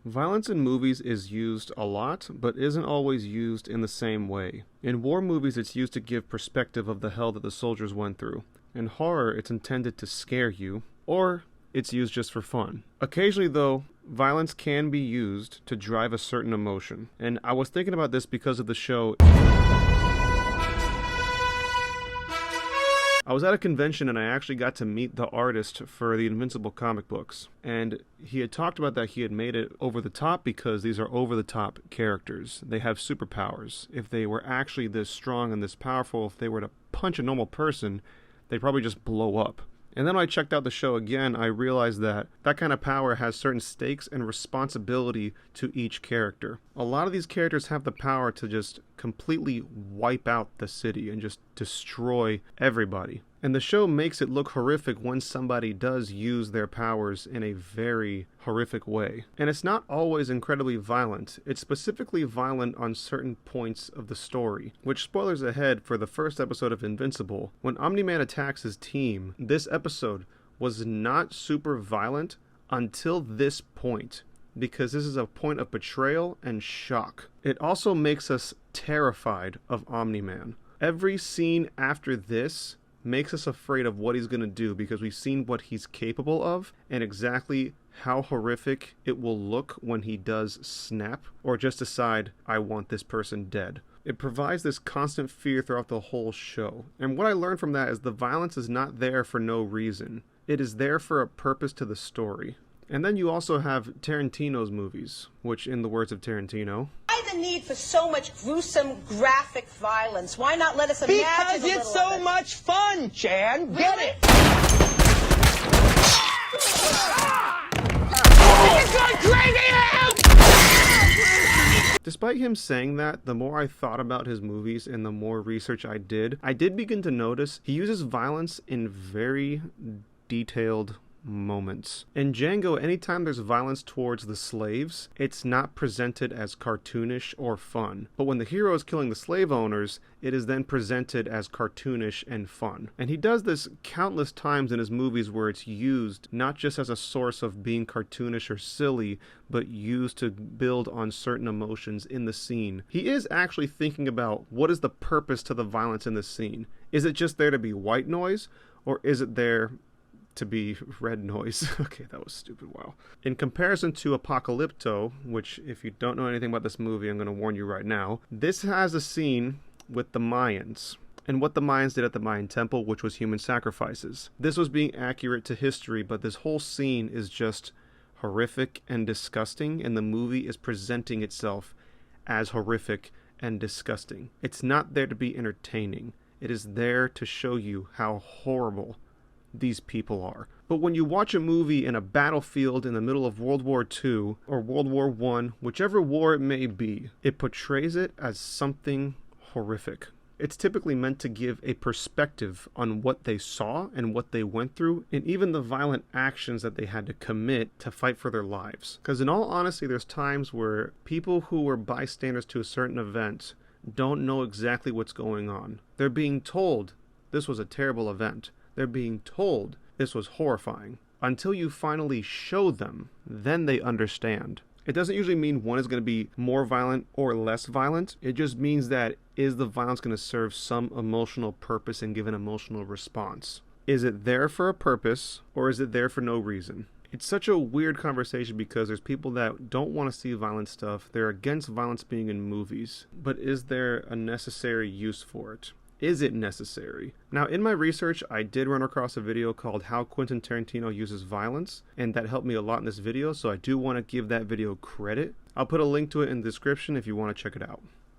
Violence in movies is used a lot, but isn't always used in the same way. In war movies, it's used to give perspective of the hell that the soldiers went through. In horror, it's intended to scare you, or it's used just for fun. Occasionally, though, violence can be used to drive a certain emotion. And I was thinking about this because of the show. I was at a convention and I actually got to meet the artist for the Invincible comic books. And he had talked about that he had made it over the top because these are over the top characters. They have superpowers. If they were actually this strong and this powerful, if they were to punch a normal person, they'd probably just blow up. And then when I checked out the show again, I realized that that kind of power has certain stakes and responsibility to each character. A lot of these characters have the power to just completely wipe out the city and just destroy everybody. And the show makes it look horrific when somebody does use their powers in a very horrific way. And it's not always incredibly violent. It's specifically violent on certain points of the story. Which, spoilers ahead, for the first episode of Invincible, when Omni-Man attacks his team, this episode was not super violent until this point, because this is a point of betrayal and shock. It also makes us terrified of Omni-Man. Every scene after this makes us afraid of what he's going to do because we've seen what he's capable of and exactly how horrific it will look when he does snap or just decide, I want this person dead. It provides this constant fear throughout the whole show. And what I learned from that is the violence is not there for no reason. It is there for a purpose to the story. And then you also have Tarantino's movies, which, in the words of Tarantino, why the need for so much gruesome, graphic violence? Why not let us imagine because it's so much fun, Jan. Get it? Despite him saying that, the more I thought about his movies and the more research I did begin to notice he uses violence in very detailed moments. In Django, anytime there's violence towards the slaves, it's not presented as cartoonish or fun. But when the hero is killing the slave owners, it is then presented as cartoonish and fun. And he does this countless times in his movies where it's used not just as a source of being cartoonish or silly, but used to build on certain emotions in the scene. He is actually thinking about what is the purpose to the violence in the scene. Is it just there to be white noise, or is it there to be red noise? Okay, that was stupid. Wow. In comparison to Apocalypto, which if you don't know anything about this movie, I'm going to warn you right now, this has a scene with the Mayans and what the Mayans did at the Mayan temple, which was human sacrifices. This was being accurate to history, but this whole scene is just horrific and disgusting, and the movie is presenting itself as horrific and disgusting. It's not there to be entertaining. It is there to show you how horrible these people are. But when you watch a movie in a battlefield in the middle of World War II or World War I, whichever war it may be, it portrays it as something horrific. It's typically meant to give a perspective on what they saw and what they went through, and even the violent actions that they had to commit to fight for their lives. Because in all honesty, there's times where people who were bystanders to a certain event don't know exactly what's going on. They're being told this was a terrible event. They're being told this was horrifying. Until you finally show them, then they understand. It doesn't usually mean one is going to be more violent or less violent. It just means that is the violence going to serve some emotional purpose and give an emotional response? Is it there for a purpose, or is it there for no reason? It's such a weird conversation because there's people that don't want to see violent stuff. They're against violence being in movies. But is there a necessary use for it? Is it necessary? Now, in my research, I did run across a video called How Quentin Tarantino Uses Violence, and that helped me a lot in this video, so I do want to give that video credit. I'll put a link to it in the description if you want to check it out.